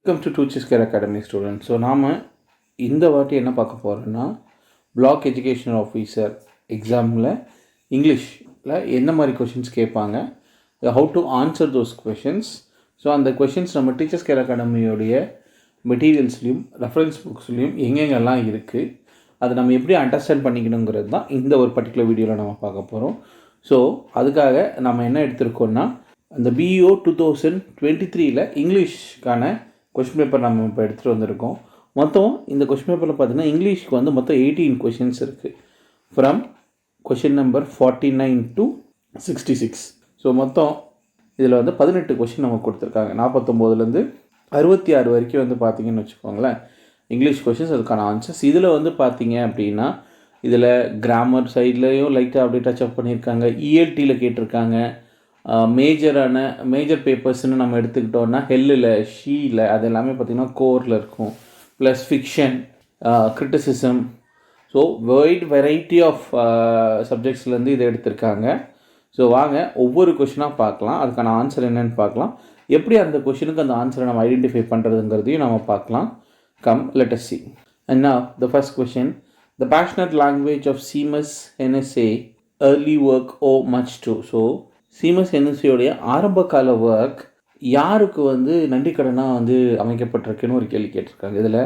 Welcome to teachers care academy student. So நாம் இந்த வாட்டி என்ன பார்க்க போகிறோன்னா, பிளாக் எஜுகேஷனல் ஆஃபீஸர் எக்ஸாமில் இங்கிலீஷில் என்ன மாதிரி கொஷின்ஸ் கேட்பாங்க, how to answer those questions. So அந்த கொஷின்ஸ் நம்ம டீச்சர்ஸ் கேர் அகாடமியோடைய மெட்டீரியல்ஸ்லையும் ரெஃபரன்ஸ் புக்ஸ்லையும் எங்கெங்கெல்லாம் இருக்குது, அதை நம்ம எப்படி அண்டர்ஸ்டாண்ட் பண்ணிக்கணுங்கிறது தான் இந்த ஒரு பர்டிகுலர் வீடியோவில் நம்ம பார்க்க போகிறோம். ஸோ அதுக்காக நம்ம என்ன எடுத்திருக்கோன்னா, அந்த பிஇஓ 2023 இங்கிலீஷ்க்கான கொஷின் பேப்பர் நம்ம இப்போ எடுத்துகிட்டு வந்திருக்கோம். மொத்தம் இந்த கொஷின் பேப்பரில் பார்த்திங்கன்னா இங்கிலீஷ்க்கு வந்து மொத்தம் 18 கொஷின்ஸ் இருக்குது, from question number 49 to 66. So மொத்தம் இதில் வந்து 18 கொஷின் நமக்கு கொடுத்துருக்காங்க. 49லேருந்து 66 வரைக்கும் வந்து பார்த்திங்கன்னு வச்சுக்கோங்களேன் இங்கிலீஷ் கொஷின்ஸ், அதுக்கான ஆன்சர்ஸ். இதில் வந்து பார்த்திங்க அப்படின்னா இதில் கிராமர் சைட்லேயும் லைட்டாக அப்படியே டச்சப் பண்ணியிருக்காங்க, இஎல்டியில் கேட்டிருக்காங்க. மேஜர் பேப்பர்ஸ்ன்னு நம்ம எடுத்துக்கிட்டோன்னா ஹெல்லில், ஷீயில், அது எல்லாமே பார்த்திங்கன்னா கோரில் இருக்கும். Plus fiction, criticism. So wide variety of சப்ஜெக்ட்ஸ்லேருந்து இதை எடுத்திருக்காங்க. ஸோ வாங்க ஒவ்வொரு கொஷினாக பார்க்கலாம், அதுக்கான ஆன்சர் என்னென்னு பார்க்கலாம், எப்படி அந்த கொஷினுக்கு அந்த ஆன்சரை நம்ம ஐடென்டிஃபை பண்ணுறதுங்கிறதையும் நம்ம பார்க்கலாம். Come let us see. And now the first question, the passionate language of Seamus NSA early work owe much to. So Seamus என்எஸ்சியோடைய ஆரம்ப கால ஒர்க் யாருக்கு வந்து நன்றி கடனாக வந்து அமைக்கப்பட்டிருக்குன்னு ஒரு கேள்வி கேட்டிருக்காங்க. இதில்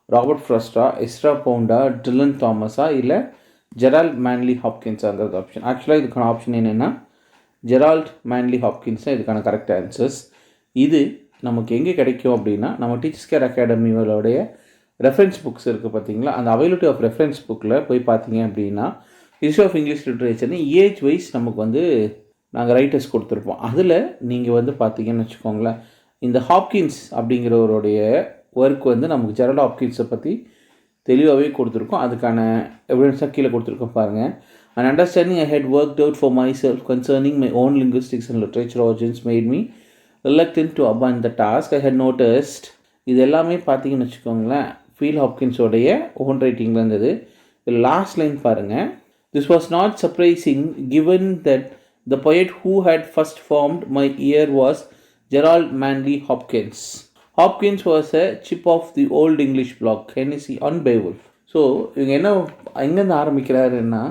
ராபர்ட் ஃப்ரஸ்டா, எஸ்ரா பவுண்டா, டிலன் தாமஸா, இல்லை ஜெரால்ட் மேன்லி ஹாப்கின்ஸாங்கிறது ஆப்ஷன். ஆக்சுவலாக இதுக்கான ஆப்ஷன் என்னென்னா ஜெரால்ட் மேன்லி ஹாப்கின்ஸ் தான் இதுக்கான கரெக்ட் ஆன்சர்ஸ். இது நமக்கு எங்கே கிடைக்கும் அப்படின்னா, நம்ம டீச்சர்ஸ் கேர் அகாடமியோடைய ரெஃபரன்ஸ் புக்ஸ் இருக்குது பார்த்தீங்களா, அந்த அவைலபிலிட்டி ஆஃப் ரெஃபரன்ஸ் புக்கில் போய் பார்த்தீங்க அப்படின்னா ஹிஸ்ட்ரி ஆஃப் இங்கிலீஷ் லிட்ரேச்சர்னு ஏஜ் வைஸ் நமக்கு வந்து நாங்கள் ரைட்டர்ஸ் கொடுத்துருப்போம். அதில் நீங்கள் வந்து பார்த்தீங்கன்னு வச்சுக்கோங்களேன், இந்த ஹாப்கின்ஸ் அப்படிங்கிறவருடைய ஒர்க் வந்து நமக்கு ஜெரால்ட் ஹாப்கின்ஸை பற்றி தெளிவாகவே கொடுத்துருக்கோம். அதுக்கான எவிடன்ஸாக கீழே கொடுத்துருக்கோம் பாருங்கள். And understanding I had worked out for myself concerning my own linguistics and literature origins made me reluctant to abandon the task I had noticed. இது எல்லாமே பார்த்தீங்கன்னு வச்சுக்கோங்களேன் ஃபீல் ஹாப்கின்ஸோடைய ஓன் ரைட்டிங்கில் இருந்தது. இதில் லாஸ்ட் லைன் பாருங்கள், this was not surprising given that the poet who had first formed my ear was Gerald Manley Hopkins. Hopkins was a chip of the old English block, Hennessy on Beowulf. So இவங்க என்ன எங்கேருந்து ஆரம்பிக்கிறாருன்னா,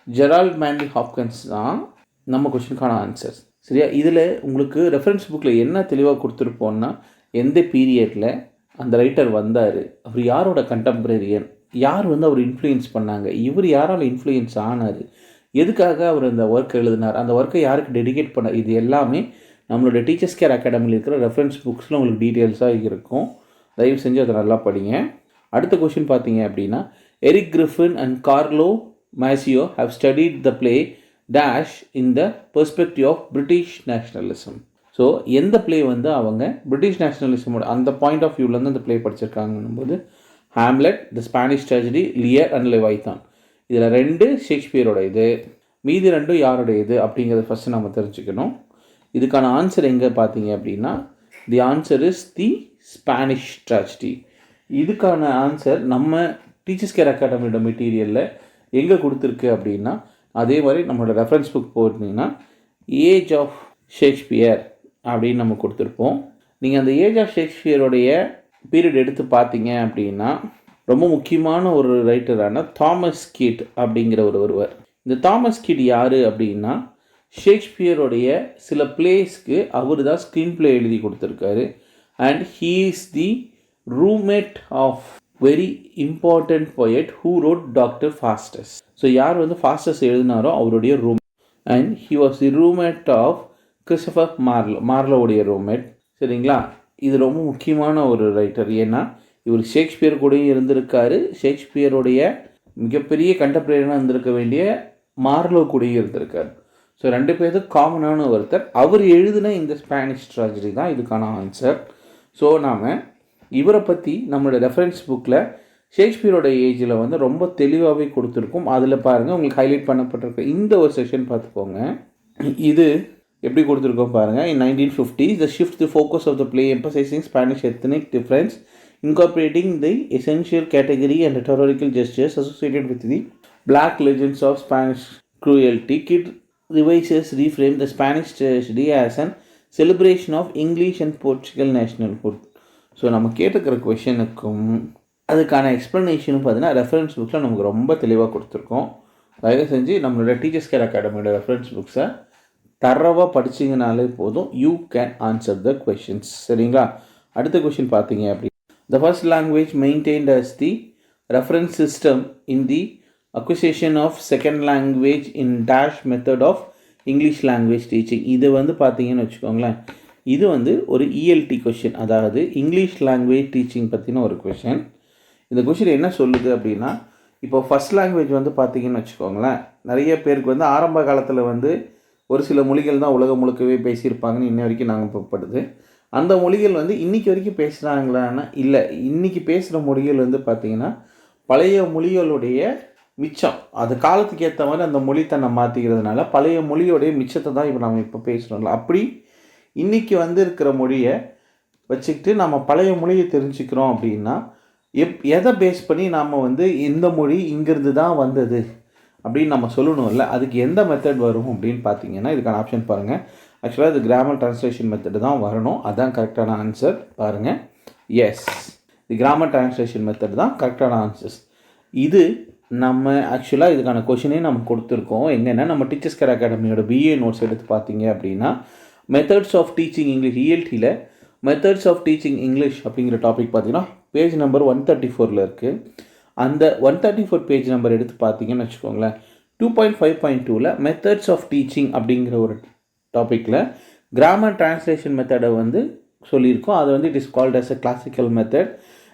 Gerald manly Hopkins தான் நம்ம கொஸ்டினுக்கான answers. சரியா? இதில் உங்களுக்கு reference புக்கில் என்ன தெளிவாக கொடுத்துருப்போன்னா, எந்த பீரியடில் அந்த ரைட்டர் வந்தார், அவர் யாரோட கண்டெம்பரரியன், யார் வந்து அவர் இன்ஃப்ளூயன்ஸ் பண்ணாங்க, இவர் யாரால் இன்ஃப்ளூயன்ஸ் ஆனார், எதுக்காக அவர் அந்த ஒர்க் எழுதினார், அந்த ஒர்க்கை யாருக்கு டெடிகேட் பண்ண, இது எல்லாமே நம்மளோட டீச்சர்ஸ் கேர் அகாடமியில் இருக்கிற ரெஃபரன்ஸ் புக்ஸில் உங்களுக்கு டீட்டெயில்ஸாக இருக்கும். தயவு செஞ்சு அதை நல்லா படிங்க. அடுத்த கொஷின் பார்த்தீங்க அப்படின்னா, Eric Griffin and Carlo Maceo have studied the play dash in the perspective of British nationalism. So எந்த பிளே வந்து அவங்க பிரிட்டிஷ் நேஷ்னலிசமோட அந்த பாயிண்ட் ஆஃப் வியூலேருந்து அந்த பிளே படிச்சிருக்காங்கன்னும் போது, Hamlet, the Spanish tragedy, Lear and Leviathan. இதில் 2 ஷேக்ஸ்பியரோட இது, மீதி 2 யாரோட இது அப்படிங்கிறத ஃபஸ்ட்டு நம்ம தெரிஞ்சுக்கணும். இதுக்கான ஆன்சர் எங்கே பார்த்தீங்க அப்படின்னா, தி answer is the Spanish tragedy. இதுக்கான ஆன்சர் நம்ம டீச்சர்ஸ் கேர் அகாடமியோட மெட்டீரியலில் எங்கே கொடுத்துருக்கு அப்படின்னா, அதே மாதிரி நம்மளோட ரெஃபரன்ஸ் புக் போட்டிங்கன்னா ஏஜ் ஆஃப் ஷேக்ஸ்பியர் அப்படின்னு நம்ம கொடுத்துருப்போம். நீங்கள் அந்த ஏஜ் ஆஃப் ஷேக்ஸ்பியரோடைய பீரியட் எடுத்து பார்த்தீங்க அப்படின்னா, ரொம்ப முக்கியமான ஒரு ரைட்டரான தாமஸ் கீட் அப்படிங்கிற ஒருவர். இந்த தாமஸ் கீட் யார் அப்படின்னா, ஷேக்ஸ்பியருடைய சில பிளேஸ்க்கு அவர் தான் ஸ்க்ரீன் பிளே எழுதி கொடுத்துருக்காரு. And he is the roommate of very important poet who wrote doctor Faustus. So யார் வந்து ஃபாஸ்டஸ் எழுதினாரோ அவருடைய room. And he was the roommate of Christopher மார்லோவுடைய ரூம்மேட். சரிங்களா? இது ரொம்ப முக்கியமான ஒரு ரைட்டர். ஏன்னா இவர் ஷேக்ஸ்பியர் கூடயும் இருந்திருக்காரு, ஷேக்ஸ்பியருடைய மிகப்பெரிய கண்டெம்பரரியாக இருந்திருக்க வேண்டிய மார்லோ கூடயும் இருந்திருக்காரு. ஸோ 2 பேருக்கு காமனான ஒருத்தர். அவர் எழுதின இந்த ஸ்பானிஷ் ட்ராஜடி தான் இதுக்கான ஆன்சர். ஸோ நாம் இவரை பற்றி நம்மளோட ரெஃபரன்ஸ் புக்கில் ஷேக்ஸ்பியரோட ஏஜில் வந்து ரொம்ப தெளிவாகவே கொடுத்துருக்கும். அதில் பாருங்கள், உங்களுக்கு ஹைலைட் பண்ணப்பட்டிருக்க இந்த ஒரு செக்ஷன் பார்த்துக்கோங்க. இது எப்படி கொடுத்துருக்கோம் பாருங்கள். In 1950s, the shift the focus of the play emphasizing Spanish ethnic difference, incorporating the essential category and rhetorical gestures associated with the black legends of Spanish cruelty. Kid revises reframe the Spanish tragedy as an celebration of English and Portugal nationalhood. So நம்ம கேட்டுக்கிற கொஷனுக்கும் அதுக்கான எக்ஸ்ப்ளனேஷனும் பார்த்தீங்கன்னா reference புக்ஸில் நமக்கு ரொம்ப தெளிவாக கொடுத்துருக்கோம். தயவு செஞ்சு நம்மளோட டீச்சர்ஸ் கேர் அகாடமியோட ரெஃபரன்ஸ் புக்ஸை தரவாக படிச்சிங்கனாலே போதும். You can answer the questions. சரிங்களா? அடுத்த கொஷின் பார்த்தீங்க அப்படி, the first language maintained as the reference system in the acquisition of second language in dash method of English language teaching. இது வந்து பார்த்தீங்கன்னு வச்சுக்கோங்களேன், இது வந்து ஒரு இஎல்டி கொஷின், அதாவது இங்கிலீஷ் லாங்குவேஜ் டீச்சிங் பற்றின ஒரு கொஷின். இந்த கொஷின் என்ன சொல்லுது அப்படின்னா, இப்போ ஃபஸ்ட் லாங்குவேஜ் வந்து பார்த்தீங்கன்னு வச்சுக்கோங்களேன், நிறைய பேருக்கு வந்து ஆரம்ப காலத்தில் வந்து ஒரு சில மொழிகள் தான் உலகம் முழுக்கவே பேசியிருப்பாங்கன்னு இன்ன வரைக்கும் நாங்கள் படுது. அந்த மொழிகள் வந்து இன்றைக்கி வரைக்கும் பேசுகிறாங்களான்னா இல்லை. இன்றைக்கி பேசுகிற மொழிகள் வந்து பார்த்திங்கன்னா பழைய மொழிகளுடைய மிச்சம். அது காலத்துக்கு ஏற்ற மாதிரி அந்த மொழி தன்னை மாற்றிக்கிறதுனால பழைய மொழியோடைய மிச்சத்தை தான் இப்போ நம்ம இப்போ பேசுகிறோம்ல. அப்படி இன்றைக்கி வந்து இருக்கிற மொழியை வச்சுக்கிட்டு நம்ம பழைய மொழியை தெரிஞ்சுக்கிறோம் அப்படின்னா எதை பேஸ் பண்ணி நாம் வந்து இந்த மொழி இங்கேருந்து தான் வந்தது அப்படின்னு நம்ம சொல்லணும்ல. அதுக்கு எந்த மெத்தட் வரும் அப்படின்னு பார்த்தீங்கன்னா, இதுக்கான ஆப்ஷன் பாருங்கள். ஆக்சுவலாக இது கிராமர் ட்ரான்ஸ்லேஷன் மெத்தடு தான் வரணும். அதுதான் கரெக்டான ஆன்சர். பாருங்கள், எஸ், தி கிராமர் ட்ரான்ஸ்லேஷன் மெத்தட் தான் கரெக்டான ஆன்சர்ஸ். இது நம்ம ஆக்சுவலாக இதுக்கான கொஷினே நம்ம கொடுத்துருக்கோம். எங்கன்னா நம்ம டீச்சர்ஸ் கேர் அகாடமியோட பிஏ நோட்ஸ் எடுத்து பார்த்தீங்க அப்படின்னா, மெத்தட்ஸ் ஆஃப் டீச்சிங் இங்கிலீஷ் இஎல்டியில் மெத்தட்ஸ் ஆஃப் டீச்சிங் இங்கிலீஷ் அப்படிங்கிற டாபிக் பார்த்தீங்கன்னா பேஜ் நம்பர் 134 இருக்குது. அந்த 134 பேஜ் நம்பர் எடுத்து பார்த்தீங்கன்னு வச்சுக்கோங்களேன், 2.5.2ல் மெத்தட்ஸ் ஆஃப் டீச்சிங் அப்படிங்கிற ஒரு டாப்பிக்கில் கிராமர் ட்ரான்ஸ்லேஷன் மெத்தடை வந்து சொல்லியிருக்கோம். அது வந்து it is called as a classical method.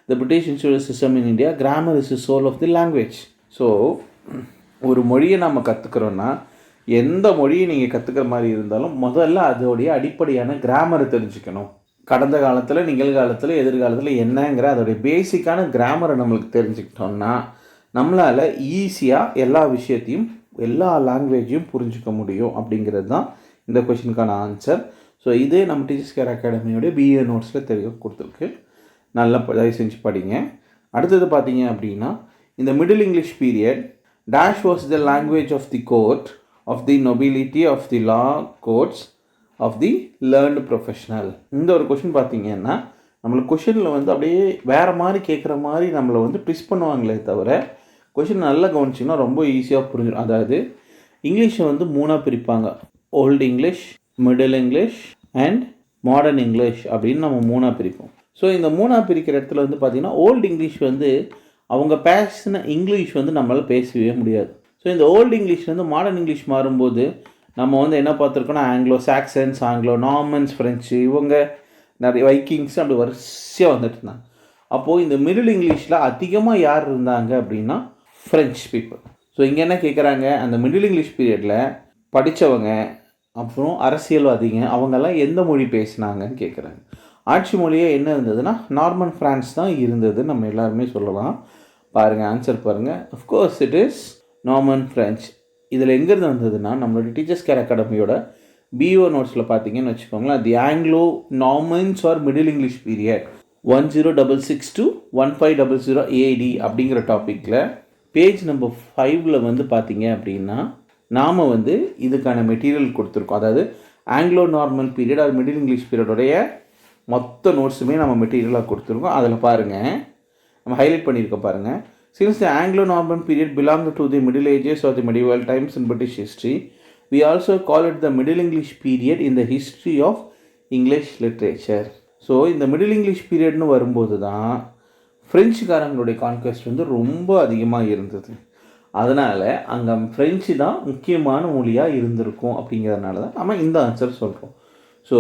The British institute system in India, grammar is the soul of the language. So ஒரு மொழியை நம்ம கற்றுக்குறோன்னா, எந்த மொழியை நீங்கள் கற்றுக்கிற மாதிரி இருந்தாலும் முதல்ல அதோடைய அடிப்படையான கிராமரை தெரிஞ்சுக்கணும். கடந்த காலத்தில், நிகழ்காலத்தில், எதிர்காலத்தில் என்னங்கிற அதோடைய பேசிக்கான கிராமரை நம்மளுக்கு தெரிஞ்சுக்கிட்டோம்னா நம்மளால் ஈஸியாக எல்லா விஷயத்தையும் எல்லா லாங்குவேஜையும் புரிஞ்சிக்க முடியும் அப்படிங்கிறது தான் இந்த கொஷினுக்கான ஆன்சர். ஸோ இது நம்ம டீச்சர்ஸ் கேர் அகாடமியோடைய பிஏ நோட்ஸில் தெரிய கொடுத்துருக்கு. நல்லா தயவு செஞ்சு படிங்க. அடுத்தது பார்த்தீங்க அப்படின்னா, இந்த middle English period dash was the language of the court of the nobility of the law courts of the learned professional. இந்த ஒரு கொஷின் பார்த்தீங்கன்னா நம்மளுக்கு கொஷினில் வந்து அப்படியே வேறு மாதிரி கேட்குற மாதிரி நம்மளை வந்து ட்விஸ்ட் பண்ணுவாங்களே தவிர, கொஷின் நல்லா கவனிச்சிங்கன்னா ரொம்ப ஈஸியாக புரிஞ்சிடும். அதாவது இங்கிலீஷை வந்து 3ஆக பிரிப்பாங்க. Old English, middle English and modern English அப்படின்னு நம்ம 3ஆக பிரிப்போம். ஸோ இந்த 3ஆக பிரிக்கிற இடத்துல வந்து பார்த்திங்கன்னா ஓல்டு இங்கிலீஷ் வந்து அவங்க பேசின இங்கிலீஷ் வந்து நம்மளால் பேசவே முடியாது. ஸோ இந்த ஓல்டு இங்கிலீஷ்லேருந்து மாடர்ன் இங்கிலீஷ் மாறும்போது நம்ம வந்து என்ன பார்த்துருக்கோன்னா, Anglo Saxons, Anglo Normans, French, இவங்க நிறைய வைக்கிங்ஸ் அப்படி வரிசையாக வந்துட்டு இருந்தாங்க. அப்போது இந்த மிடில் இங்கிலீஷில் அதிகமாக யார் இருந்தாங்க அப்படின்னா ஃப்ரெஞ்ச் பீப்புள். ஸோ இங்கே என்ன கேட்குறாங்க, அந்த மிடில் இங்கிலீஷ் பீரியடில் படித்தவங்க அப்புறம் அரசியல்வாதிங்க அவங்கெல்லாம் எந்த மொழி பேசினாங்கன்னு கேட்குறாங்க. ஆட்சி மொழியே என்ன இருந்ததுன்னா நார்மன் ஃப்ரான்ஸ் தான் இருந்தது, நம்ம எல்லாருமே சொல்லலாம். பாருங்கள், ஆன்சர் பாருங்கள். Of course it is Norman French. இதில் எங்கேருந்து வந்ததுன்னா நம்மளோட டீச்சர்ஸ் கேர் அகாடமியோட பிஓ நோட்ஸில் பார்த்தீங்கன்னு வச்சுக்கோங்களேன், the Anglo Normans or middle English period 1066 to 1500 AD அப்படிங்கிற டாப்பிக்கில் பேஜ் நம்பர் 5ல் வந்து பார்த்தீங்க அப்படின்னா நாம் வந்து இதுக்கான மெட்டீரியல் கொடுத்துருக்கோம். அதாவது Anglo Norman period or middle English பீரியடோடைய மொத்த நோட்ஸுமே நம்ம மெட்டீரியலாக கொடுத்துருக்கோம். அதில் பாருங்கள், நம்ம ஹைலைட் பண்ணியிருக்கோம் பாருங்கள். Since the Anglo-Norman period belonged to the Middle Ages or the medieval times in British history, we also call it the Middle English period in the history of English literature. So இந்த middle English பீரியட்னு வரும்போது தான் ஃப்ரெஞ்சுக்காரங்களுடைய conquest வந்து ரொம்ப அதிகமாக இருந்தது. அதனால் அங்கே French தான் முக்கியமான மொழியாக இருந்திருக்கும். அப்படிங்கிறதுனால தான் நம்ம இந்த ஆன்சர் சொல்கிறோம். ஸோ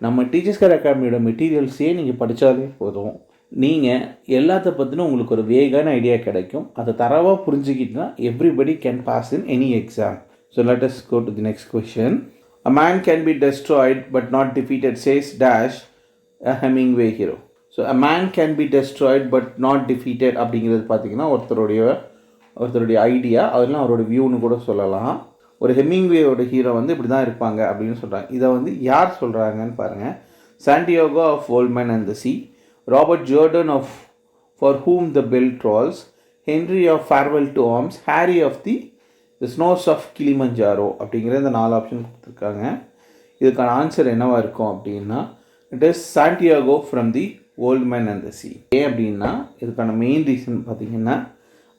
நம்ம டீச்சர்ஸ் கேர் அகாடமியோட மெட்டீரியல்ஸே நீங்கள் படித்தாலே போதும், நீங்கள் எல்லாத்த பற்றின உங்களுக்கு ஒரு வேகான ஐடியா கிடைக்கும். அதை தரவாக புரிஞ்சுக்கிட்டுனா everybody can pass in any exam. So let us go to the next question. A man can be destroyed but not defeated says dash a Hemingway hero. So a man can be destroyed but not defeated அப்படிங்கிறது பார்த்தீங்கன்னா ஒருத்தருடைய idea, அதெல்லாம் அவரோட வியூன்னு கூட சொல்லலாம். ஒரு ஹெமிங்வேயோட hero வந்து இப்படி தான் இருப்பாங்க அப்படின்னு சொல்கிறாங்க. இதை வந்து யார் சொல்கிறாங்கன்னு பாருங்கள். Santiago of old man and the sea, Robert Jordan of for whom the bell tolls, Henry of farewell to arms, Harry of the snows of Kilimanjaro அப்படிங்கிற இந்த 4 ஆப்ஷன் கொடுத்துருக்காங்க. இதுக்கான ஆன்சர் என்னவாக இருக்கும் அப்படின்னா, it is Santiago from the old man and the sea. ஏன் அப்படின்னா இதுக்கான மெயின் ரீசன் பார்த்தீங்கன்னா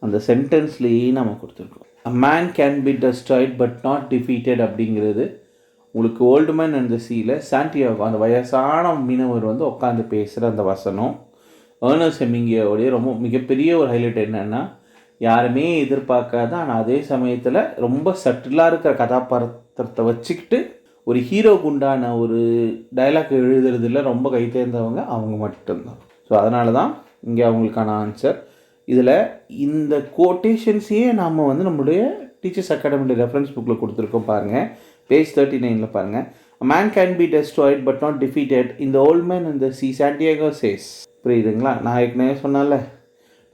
அந்த சென்டென்ஸ்லேயே நம்ம கொடுத்துருக்கோம். அ man can be destroyed but not defeated அப்படிங்கிறது உங்களுக்கு ஓல்டு மேன் அண்ட் த சீல சாண்டியாகோ அந்த வயசான மீனவர் வந்து உட்காந்து பேசுகிற அந்த வசனம். ஏர்னஸ்ட் ஹெமிங்வேயோடைய ரொம்ப மிகப்பெரிய ஒரு ஹைலைட் என்னென்னா, யாருமே எதிர்பார்க்காத ஆனால் அதே சமயத்தில் ரொம்ப சட்டிலாக இருக்கிற கதாபாத்திரத்தை வச்சுக்கிட்டு ஒரு ஹீரோக்கு உண்டான ஒரு டைலாக் எழுதுறதுல ரொம்ப கை தேர்ந்தவங்க அவங்க மட்டும்தான். ஸோ அதனால தான் இங்கே அவங்களுக்கான ஆன்சர். இதில் இந்த கோட்டேஷன்ஸையே நாம் வந்து நம்மளுடைய டீச்சர்ஸ் அகாடமியோட ரெஃபரன்ஸ் புக்கில் கொடுத்துருக்கோம் பாருங்கள். பேஜ் 39 பாருங்கள். A man can be destroyed but not defeated. In the old man and the sea, Santiago says. புரியுதுங்களா? நான் ஏற்கனவே சொன்னால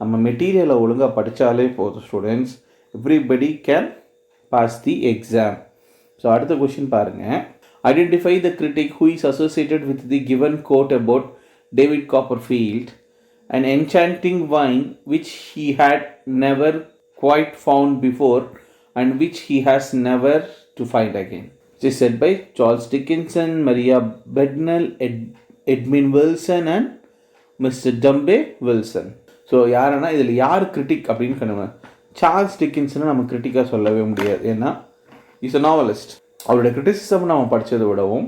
நம்ம மெட்டீரியலை ஒழுங்காக படித்தாலே போதும் students, everybody can pass the exam. So அடுத்த கொஷின் பாருங்கள். Identify the critic who is associated with the given quote about David Copperfield, an enchanting wine which he had never quite found before and which he has never to find again. It is said by Charles Dickinson, Maria Bednall, Edmund Wilson and Mr. Dumbe Wilson. So யாருன்னா இதில் யார் critic அப்படின்னு கண்டுங்க. Charles டிக்கின்ஸனை நம்ம கிரிட்டிக்காக சொல்லவே முடியாது. ஏன்னா is a novelist. அவருடைய criticism நம்ம படித்ததை விடவும்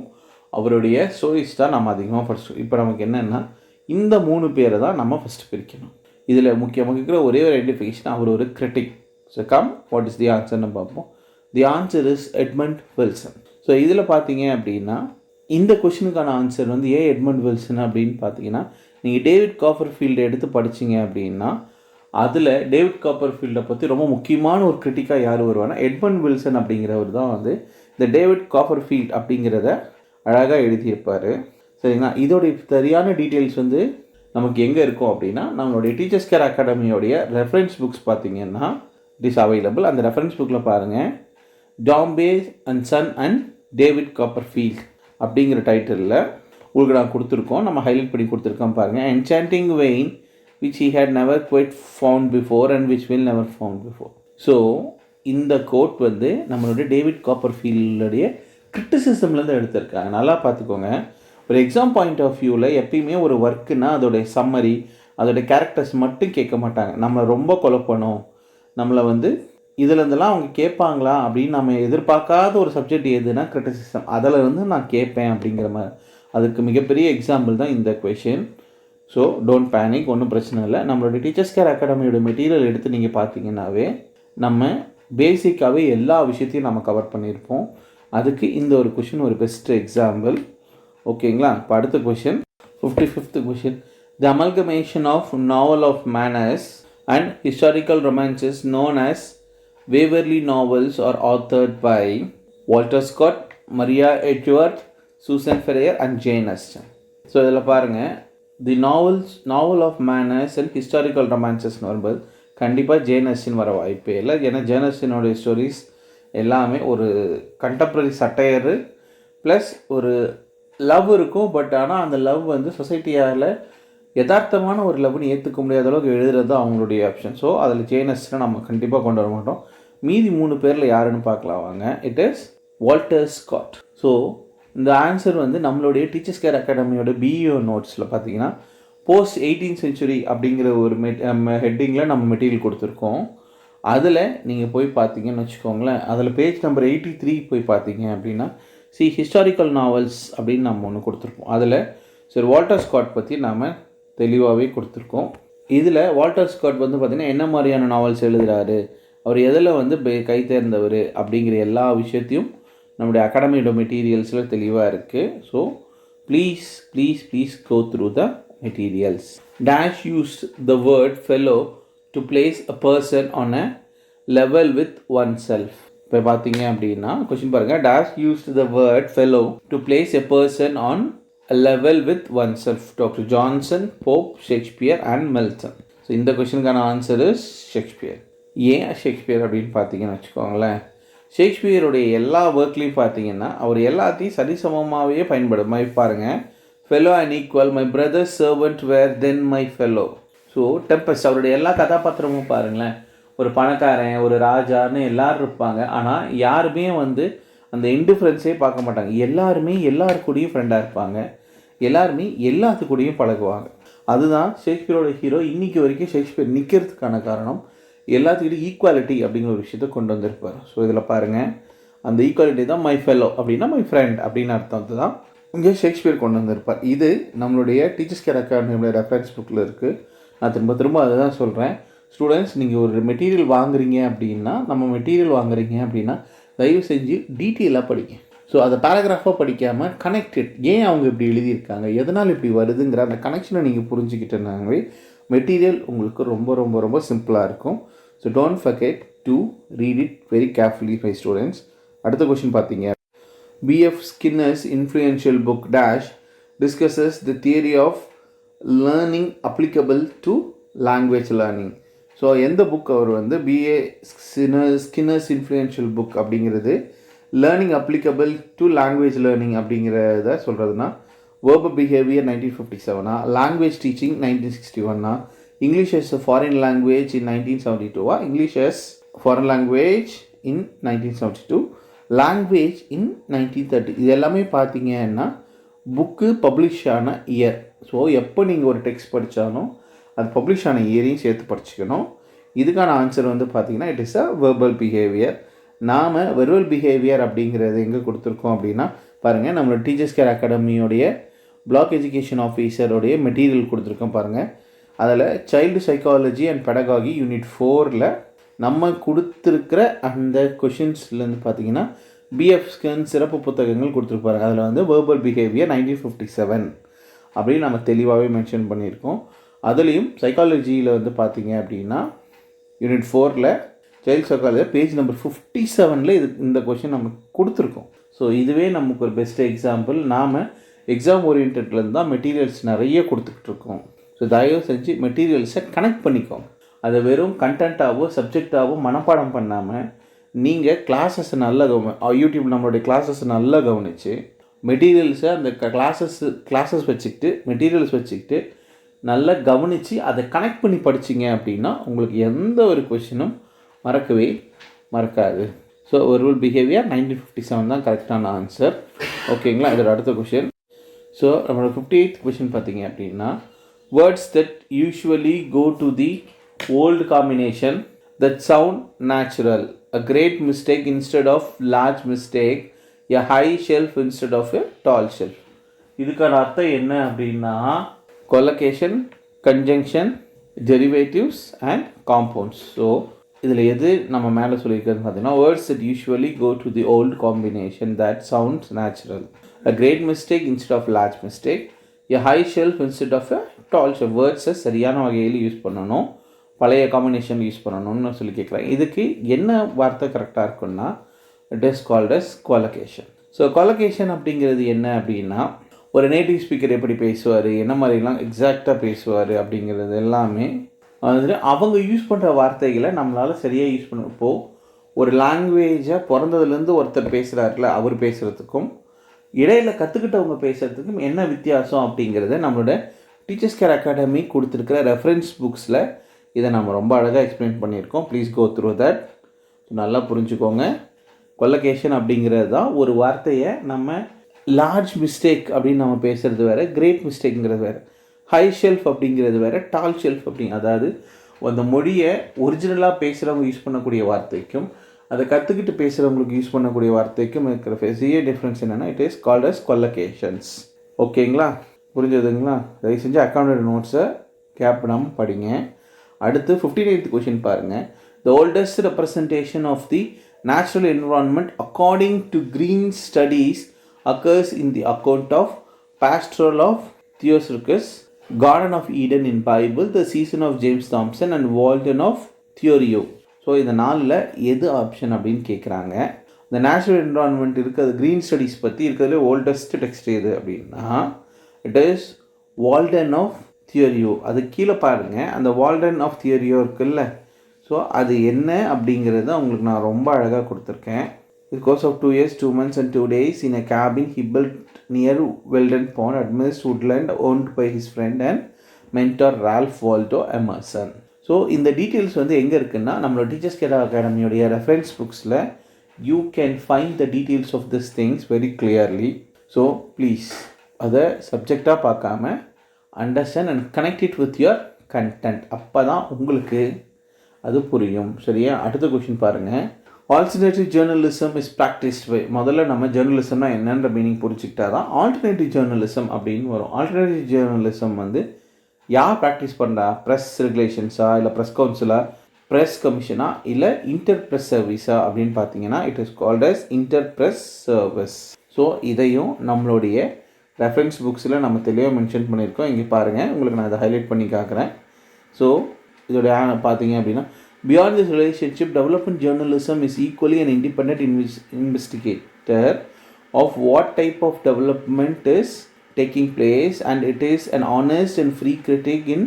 அவருடைய ஸ்டோரிஸ் தான் நம்ம அதிகமாக படிச்சோம். இப்போ நமக்கு என்னென்னா இந்த 3 பேரை தான் நம்ம ஃபஸ்ட்டு பிரிக்கணும். இதில் முக்கியமாக இருக்கிற ஒரே ஒரு ஐடென்டிஃபிகேஷன், அவர் ஒரு critic. So come what is the ஆன்சர்னு பார்ப்போம். The answer is Edmund Wilson. So இதில் பார்த்தீங்க அப்படின்னா இந்த கொஷினுக்கான ஆன்சர் வந்து ஏன் எட்மண்ட் வில்சன் அப்படின்னு பார்த்தீங்கன்னா, நீங்கள் டேவிட் காப்பர்ஃபீல்டை எடுத்து படிச்சிங்க அப்படின்னா அதில் டேவிட் காப்பர்ஃபீல்டை பற்றி ரொம்ப முக்கியமான ஒரு கிரிட்டிக்காக யார் வருவானா எட்மண்ட் வில்சன் அப்படிங்கிறவர் தான் வந்து இந்த டேவிட் காப்பர்ஃபீல்ட் அப்படிங்கிறத அழகாக எழுதியிருப்பார். சரிங்களா? இதோடைய சரியான டீட்டெயில்ஸ் வந்து நமக்கு எங்கே இருக்கும் அப்படின்னா நம்மளுடைய டீச்சர்ஸ் கேர் அகாடமியோடைய ரெஃபரன்ஸ் புக்ஸ் பார்த்தீங்கன்னா இட் இஸ் அவைலபிள். அந்த ரெஃபரன்ஸ் புக்கில் பாருங்கள், Dombey and son and David Copperfield அப்படிங்கிற டைட்டிலில் உங்களுக்கு நான் கொடுத்துருக்கோம். நம்ம ஹைலைட் பண்ணி கொடுத்துருக்கோம் பாருங்கள். Enchanting vein which he had never quite found before and which will never found before. So இந்த கோட் வந்து நம்மளுடைய டேவிட் காப்பர்ஃபீல்டுடைய கிரிட்டிசிசம்லேருந்து எடுத்திருக்காங்க. நல்லா பார்த்துக்கோங்க. ஒரு எக்ஸாம் பாயிண்ட் ஆஃப் வியூவில் எப்பயுமே ஒரு ஒர்க்குன்னா அதோடைய சம்மரி, அதோடைய கேரக்டர்ஸ் மட்டும் கேட்க மாட்டாங்க. நம்மளை ரொம்ப குழப்பணும், நம்மளை வந்து இதுலேருந்துலாம் அவங்க கேட்பாங்களா அப்படின்னு நம்ம எதிர்பார்க்காத ஒரு சப்ஜெக்ட் எதுனா கிரிட்டிசிசம், அதில் வந்து நான் கேட்பேன் அப்படிங்கிற மாதிரி. அதுக்கு மிகப்பெரிய எக்ஸாம்பிள் தான் இந்த கொஷின். ஸோ டோன்ட் பேனிக், ஒன்றும் பிரச்சனை இல்லை. நம்மளுடைய டீச்சர்ஸ் கேர் அகாடமியோட மெட்டீரியல் எடுத்து நீங்கள் பார்த்தீங்கன்னாவே நம்ம பேசிக்காகவே எல்லா விஷயத்தையும் நம்ம கவர் பண்ணியிருப்போம். அதுக்கு இந்த ஒரு கொஷின் ஒரு பெஸ்ட் எக்ஸாம்பிள். ஓகேங்களா? இப்போ அடுத்த question 55th question. The amalgamation of novel of manners and historical romances known as Waverley novels are authored by Walter Scott, Maria Edgeworth, Susan Ferrier and Jane Austen. So இதில் பாருங்கள், the novel of manners and historical ரொமான்சஸ்னு வரும்போது கண்டிப்பாக Jane Austin வர வாய்ப்பே இல்லை. ஏன்னா Jane ஆஸ்டினோடைய stories எல்லாமே ஒரு கண்டெம்பரரி சட்டையர் ப்ளஸ் ஒரு லவ் இருக்கும். பட் ஆனால் அந்த லவ் வந்து சொசைட்டியால் யதார்த்தமான ஒரு லவ்னு ஏற்றுக்க முடியாத அளவுக்கு எழுதுறது தான் அவங்களுடைய ஆப்ஷன். ஸோ அதில் ஜேன் ஆஸ்டினை நம்ம கண்டிப்பாக கொண்டு வர மாட்டோம். மீதி 3 பேரில் யாருன்னு பார்க்கலாம் வாங்க. It is Walter Scott. So இந்த ஆன்சர் வந்து நம்மளுடைய டீச்சர்ஸ் கேர் அகாடமியோட பிஇஓ நோட்ஸில் பார்த்தீங்கன்னா போஸ்ட் 18th century அப்படிங்கிற ஒரு ஹெட்டிங்கில் நம்ம மெட்டீரியல் கொடுத்துருக்கோம். அதில் நீங்கள் போய் பார்த்தீங்கன்னு வச்சுக்கோங்களேன், அதில் பேஜ் நம்பர் 83 போய் பார்த்தீங்க அப்படின்னா ஹிஸ்டாரிக்கல் நாவல்ஸ் அப்படின்னு நம்ம ஒன்று கொடுத்துருக்கோம். அதில் சரி வால்டர் ஸ்காட் பற்றி நாம் தெளிவாகவே கொடுத்துருக்கோம். இதில் வால்டர் ஸ்காட் வந்து பார்த்திங்கன்னா என்ன மாதிரியான நாவல்ஸ் எழுதுகிறாரு, அவர் எதில் வந்து கை தேர்ந்தவர் அப்படிங்கிற எல்லா விஷயத்தையும் நம்முடைய அகாடமியோட மெட்டீரியல்ஸில் தெளிவாக இருக்குது. So please go through the materials. Dash used the word fellow to place a person on a level with oneself. இப்போ பார்த்தீங்க அப்படின்னா கொஸ்டின் பாருங்கள். Dash used the word fellow to place a person on a level with oneself. Doctor Johnson, Pope, Shakespeare and Milton. So இந்த கொஸ்டினுக்கான answer is Shakespeare. ஏன் Shakespeare அப்படின்னு பார்த்தீங்கன்னு வச்சுக்கோங்களேன், ஷேக்ஸ்பியருடைய எல்லா ஒர்க்லேயும் பார்த்தீங்கன்னா அவர் எல்லாத்தையும் சரிசமமாகவே பயன்படும். பாருங்கள், fellow and equal, my brother's servant were then my fellow. So Tempest அவருடைய எல்லா கதாபாத்திரமும் பாருங்களேன், ஒரு பணக்காரன், ஒரு ராஜான்னு எல்லோரும் இருப்பாங்க. ஆனால் யாருமே வந்து அந்த இன்டிஃப்ரென்ஸே பார்க்க மாட்டாங்க. எல்லாருமே எல்லாரு கூடயும் ஃப்ரெண்டாக இருப்பாங்க, எல்லாருமே எல்லாத்து கூடயும் பழகுவாங்க. அதுதான் ஷேக்ஸ்பியரோட ஹீரோ இன்றைக்கி வரைக்கும் ஷேக்ஸ்பியர் நிற்கிறதுக்கான காரணம். எல்லாத்துக்கிட்டும் ஈக்குவாலிட்டி அப்படிங்கிற ஒரு விஷயத்தை கொண்டு வந்திருப்பார். ஸோ இதில் பாருங்கள், அந்த ஈக்குவாலிட்டி தான் மை ஃபெல்லோ அப்படின்னா மை ஃப்ரெண்ட் அப்படின்னு அர்த்தம் தான் இங்கே ஷேக்ஸ்பியர் கொண்டு வந்திருப்பார். இது நம்மளுடைய டீச்சர்ஸ் கேர் அகாடமியோட ரெஃபரன்ஸ் புக்கில் இருக்குது. நான் திரும்ப அதை தான் சொல்கிறேன். ஸ்டூடெண்ட்ஸ், நீங்கள் ஒரு மெட்டீரியல் வாங்குறீங்க அப்படின்னா, தயவு செஞ்சு டீட்டெயிலாக படிங்க. ஸோ அதை பேராகிராஃபாக படிக்காமல் கனெக்டட், ஏன் அவங்க இப்படி எழுதியிருக்காங்க, எதனால் இப்படி வருதுங்கிற அந்த கனெக்ஷனை நீங்கள் புரிஞ்சுக்கிட்டனாவே மெட்டீரியல் உங்களுக்கு ரொம்ப ரொம்ப ரொம்ப சிம்பிளாக இருக்கும். So don't forget to read it very carefully my students. அடுத்த கொஷின் பார்த்தீங்க, BF Skinner's influential book dash discusses the theory of learning applicable to language learning. So எந்த புக் அவர் வந்து பிஏ ஸ்கின்னர்ஸ் இன்ஃப்ளூயன்ஷியல் புக் அப்படிங்கிறது learning applicable to language learning அப்படிங்கிறத சொல்கிறதுனா, verbal behaviour 1957, language teaching 1961, English as a foreign language in 1972, English as foreign language in 1972, language in 1930. இது எல்லாமே பார்த்தீங்கன்னா book publish ஆன இயர். ஸோ எப்போ நீங்கள் ஒரு டெக்ஸ்ட் படித்தாலும் அது பப்ளிஷ் ஆன இயரையும் சேர்த்து படிச்சுக்கணும். இதுக்கான ஆன்சர் வந்து பார்த்தீங்கன்னா it is a verbal behaviour. நாம் வெர்பல் பிஹேவியர் அப்படிங்கிறது எங்கே கொடுத்துருக்கோம் அப்படின்னா பாருங்கள், நம்மளோட டீச்சர்ஸ் கேர் அகாடமியோடைய பிளாக் எஜுகேஷன் ஆஃபீஸருடைய மெட்டீரியல் கொடுத்துருக்கோம் பாருங்கள். அதில் child psychology and pedagogy unit 4ல் நம்ம கொடுத்துருக்கிற அந்த கொஷின்ஸ்லேருந்து பார்த்தீங்கன்னா பிஎஃப் ஸ்கின் சிறப்பு புத்தகங்கள் கொடுத்துருப்பாரு. அதில் வந்து வேர்பல் பிஹேவியர் 1957 அப்படின்னு நம்ம தெளிவாகவே மென்ஷன் பண்ணியிருக்கோம். அதுலேயும் சைக்காலஜியில் வந்து பார்த்தீங்க அப்படின்னா யூனிட் 4ல் சைல்டு சைக்காலஜி பேஜ் நம்பர் 57ல் இந்த கொஷின் நம்ம கொடுத்துருக்கோம். ஸோ இதுவே நமக்கு ஒரு பெஸ்ட் எக்ஸாம்பிள். நாம் எக்ஸாம் ஓரியன்ட்லேருந்து தான் மெட்டீரியல்ஸ் நிறைய கொடுத்துக்கிட்டு இருக்கோம். ஸோ தயவு செஞ்சு மெட்டீரியல்ஸை கனெக்ட் பண்ணிக்கோங்க. அதை வெறும் கண்டென்ட்டாகவோ சப்ஜெக்டாகவோ மனப்பாடம் பண்ணாமல் நீங்கள் கிளாஸஸை நல்லா யூடியூப் நம்மளுடைய கிளாஸஸை நல்லா கவனித்து மெட்டீரியல்ஸை அந்த கிளாஸஸ் மெட்டீரியல்ஸ் வச்சுக்கிட்டு நல்லா கவனித்து அதை கனெக்ட் பண்ணி படிச்சிங்க அப்படின்னா உங்களுக்கு எந்த ஒரு கொஷினும் மறக்காது. ஸோ வெர்பல் பிஹேவியர் 1957 தான் கரெக்டான ஆன்சர். ஓகேங்களா, இதோட அடுத்த கொஷின். ஸோ நம்மளோட 58th கொஷின் பார்த்தீங்க அப்படின்னா, words that usually go to the old combination that sound natural, a great mistake instead of large mistake, a high shelf instead of a tall shelf. இதுக்கான அர்த்தம் என்ன அப்படின்னா collocation, conjunction, derivatives and compounds. So இதில் எது நம்ம மேலே சொல்லியிருக்கிறதுன்னு பார்த்தீங்கன்னா, words that usually go to the old combination that sounds natural, a great mistake instead of large mistake, a high shelf instead of a tall shelf. வேர்ட்ஸை சரியான வகையில் use பண்ணணும், பழைய காம்பினேஷன் யூஸ் பண்ணணும்னு சொல்லி கேட்குறாங்க. இதுக்கு என்ன வார்த்தை கரெக்டாக இருக்குன்னா it is called as collocation. So collocation அப்படிங்கிறது என்ன அப்படின்னா, ஒரு நேட்டிவ் ஸ்பீக்கர் எப்படி பேசுவார், என்ன மாதிரிலாம் எக்ஸாக்டாக பேசுவார் அப்படிங்கிறது எல்லாமே வந்துட்டு அவங்க யூஸ் பண்ணுற வார்த்தைகளை நம்மளால் சரியாக யூஸ் பண்ண. இப்போது ஒரு லாங்குவேஜை பிறந்ததுலேருந்து ஒருத்தர் பேசுகிறாருல, அவர் பேசுகிறதுக்கும் இடையில் கற்றுக்கிட்டவங்க பேசுகிறதுக்கும் என்ன வித்தியாசம் அப்படிங்கிறத நம்மளோட டீச்சர்ஸ் கேர் அகாடமி கொடுத்துருக்கிற ரெஃபரன்ஸ் புக்ஸில் இதை நம்ம ரொம்ப அழகாக எக்ஸ்பிளைன் பண்ணியிருக்கோம். Please go through that. நல்லா புரிஞ்சுக்கோங்க. கொலகேஷன் அப்படிங்கிறது தான் ஒரு வார்த்தையை நம்ம லார்ஜ் மிஸ்டேக் அப்படின்னு நம்ம பேசுகிறது வேறு, கிரேட் மிஸ்டேக்குங்கிறது வேறு, ஹை ஷெல்ஃப் அப்படிங்கிறது வேறு, டால் ஷெல்ஃப் அதாவது அந்த மொழியை ஒரிஜினலாக பேசுகிறவங்க யூஸ் பண்ணக்கூடிய வார்த்தைக்கும் அதை கற்றுக்கிட்டு பேசுகிறவங்களுக்கு யூஸ் பண்ணக்கூடிய வார்த்தைக்கும் இருக்கிற பெரிய டிஃப்ரென்ஸ் என்னென்னா இட் இஸ் கால்ட் அஸ் கொலகேஷன்ஸ். ஓகேங்களா, புரிஞ்சதுங்களா? தயவு செஞ்சு அக்கௌண்டட் நோட்ஸை கேப் பண்ணாமல் படிங்க. அடுத்து 59th கொஷின் பாருங்கள். The oldest representation of the natural environment according to green studies occurs in the account of Pastoral of Theophilus, Garden of Eden in Bible, The Season of James Thompson and Walden of Theorio. So இந்த நாளில் எது option அப்படின்னு கேட்குறாங்க. இந்த natural environment இருக்கிறது green studies பற்றி இருக்கிறதுல oldest text எது அப்படின்னா இட் இஸ் வால்டன் ஆஃப் தியோரியோ. அது கீழே பாருங்கள், அந்த வால்டன் ஆஃப் தியோரியோ இருக்குல்ல, ஸோ அது என்ன அப்படிங்கிறத உங்களுக்கு நான் ரொம்ப அழகாக கொடுத்துருக்கேன். In the course of 2 years, 2 months and 2 days in a cabin he built near Weldon Pond, amidst woodland owned by his friend and mentor Ralph Waldo Emerson. So இந்த டீட்டெயில்ஸ் வந்து எங்கே இருக்குன்னா நம்மளோட டீச்சர்ஸ் கேர் அகாடமியோடைய reference புக்ஸில் you can find the details of this things very clearly. So please அதை சப்ஜெக்டாக பார்க்காம understand and connect it with your content. அப்போ தான் உங்களுக்கு அது புரியும். சரியா? அடுத்த கொஷின் பாருங்கள். Alternative journalism is practised by. முதல்ல நம்ம ஜேர்னலிசம்னா என்னன்ற மீனிங் புரிஞ்சுக்கிட்டா தான் ஆல்டர்னேட்டிவ் ஜேர்னலிசம் அப்படின்னு வரும். ஆல்டர்னேட்டிவ் ஜேர்னலிசம் வந்து யார் ப்ராக்டிஸ் பண்ணுறா? ப்ரெஸ் ரெகுலேஷன்ஸா, இல்லை ப்ரெஸ் கவுன்சிலா, ப்ரெஸ் கமிஷனா, இல்லை இன்டர் ப்ரெஸ் சர்வீஸா அப்படின்னு பார்த்தீங்கன்னா it is called as inter press service. So இதையும் நம்மளுடைய ரெஃபரன்ஸ் புக்ஸில் நம்ம தெளிவாக மென்ஷன் பண்ணியிருக்கோம். இங்கே பாருங்கள், உங்களுக்கு நான் இதை ஹைலைட் பண்ணி காக்குறேன். ஸோ இதோடைய பார்த்தீங்க அப்படின்னா, beyond this relationship, development journalism is equally an independent investigator of what type of development is taking place, and it is an honest and free critic in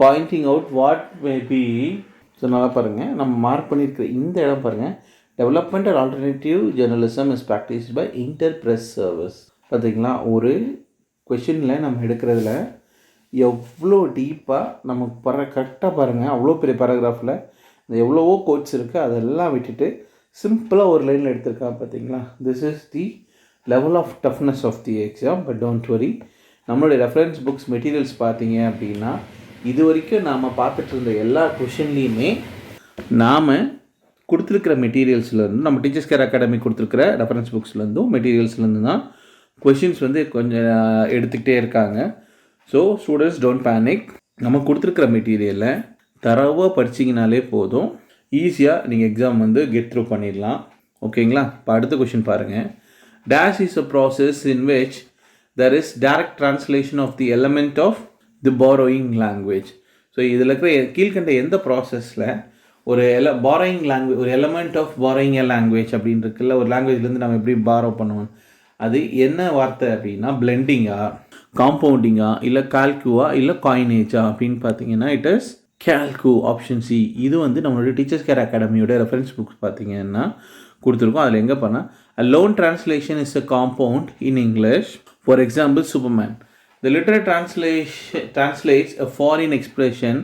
pointing out what may be. So நல்லா பாருங்கள், நம்ம mark பண்ணியிருக்கிற இந்த இடம் பாருங்கள், development and alternative journalism is practised by inter press service. பார்த்திங்களா, ஒரு கொஷினில் நம்ம எடுக்கிறதுல எவ்வளோ டீப்பாக நமக்கு கரெக்டாக பாருங்கள், அவ்வளோ பெரிய பேராகிராஃபில் இந்த எவ்வளவோ கோட்ஸ் இருக்குது, அதெல்லாம் விட்டுட்டு சிம்பிளாக ஒரு லைனில் எடுத்திருக்கா. பார்த்தீங்களா, this is the level of toughness of the exam. But don't worry, நம்மளுடைய ரெஃபரன்ஸ் புக்ஸ் மெட்டீரியல்ஸ் பார்த்தீங்க அப்படின்னா இது வரைக்கும் நாம் பார்த்துட்டு இருந்த எல்லா கொஷின்லேயுமே நாம் கொடுத்துருக்கிற மெட்டீரியல்ஸ்லேருந்து, நம்ம டீச்சர்ஸ் கேர் அகாடமி கொடுத்துருக்கிற ரெஃபரன்ஸ் புக்ஸ்லேருந்தும் மெட்டீரியல்ஸ்லேருந்து தான் கொஷின்ஸ் வந்து கொஞ்சம் எடுத்துக்கிட்டே இருக்காங்க. So students don't panic. நம்ம கொடுத்துருக்கிற மெட்டீரியலை தரவாக படிச்சிங்கனாலே போதும், ஈஸியாக நீங்கள் எக்ஸாம் வந்து கெட் த்ரூ பண்ணிடலாம். ஓகேங்களா? இப்போ அடுத்த கொஷின் பாருங்கள். Dash is a process in which there is direct translation of the element of the borrowing language. So இதில் இருக்கிற கீழ்கண்ட எந்த ப்ராசஸில் ஒரு பாரோயிங் லாங்குவேஜ், ஒரு எலமெண்ட் ஆஃப் பாரோயிங் லாங்குவேஜ் அப்படின்னு இருக்குல்ல, ஒரு லாங்குவேஜ்லேருந்து நம்ம எப்படி பாரோ பண்ணுவோம், அது என்ன வார்த்தை அப்படின்னா பிளெண்டிங்கா, காம்பவுண்டிங்கா, இல்லை கால்குவா, இல்லை காயினேஜா அப்படின்னு பார்த்தீங்கன்னா இட் இஸ் கேல்கு, ஆப்ஷன் சி. இது வந்து நம்மளுடைய டீச்சர்ஸ் கேர் அகாடமியோட ரெஃபரன்ஸ் புக்ஸ் பார்த்தீங்கன்னா கொடுத்துருக்கோம். அதில் எங்கே பண்ணால் a loan translation is a compound in English. For example, Superman. The literal translation translates a foreign expression.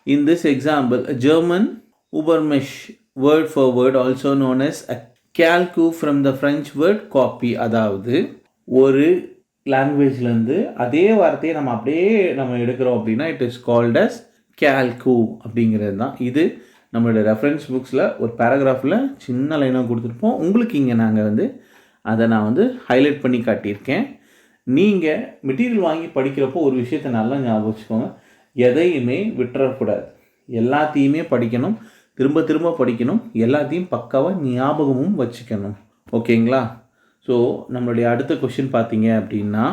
In this example, a German Übermensch, word for word, also known as a calque from the French word copy. அதாவது ஒரு லாங்குவேஜ்லேருந்து அதே வார்த்தையை நம்ம அப்படியே நம்ம எடுக்கிறோம் அப்படின்னா it is called as கேல்கு அப்படிங்கிறது தான். இது நம்மளோட ரெஃபரன்ஸ் புக்ஸில் ஒரு பேராகிராஃபில் சின்ன லைனாக கொடுத்துருப்போம். உங்களுக்கு இங்கே நாங்கள் வந்து அதை நான் வந்து ஹைலைட் பண்ணி காட்டியிருக்கேன். நீங்கள் மெட்டீரியல் வாங்கி படிக்கிறப்போ ஒரு விஷயத்தை நல்லா ஞாபகம் வச்சுக்கோங்க, எதையுமே விட்டுறக்கூடாது, எல்லாத்தையுமே படிக்கணும், திரும்ப திரும்ப படிக்கணும், எல்லாத்தையும் பக்காவாக ஞாபகமும் வச்சுக்கணும். ஓகேங்களா? ஸோ நம்மளுடைய அடுத்த கொஷின் பார்த்தீங்க அப்படின்னா,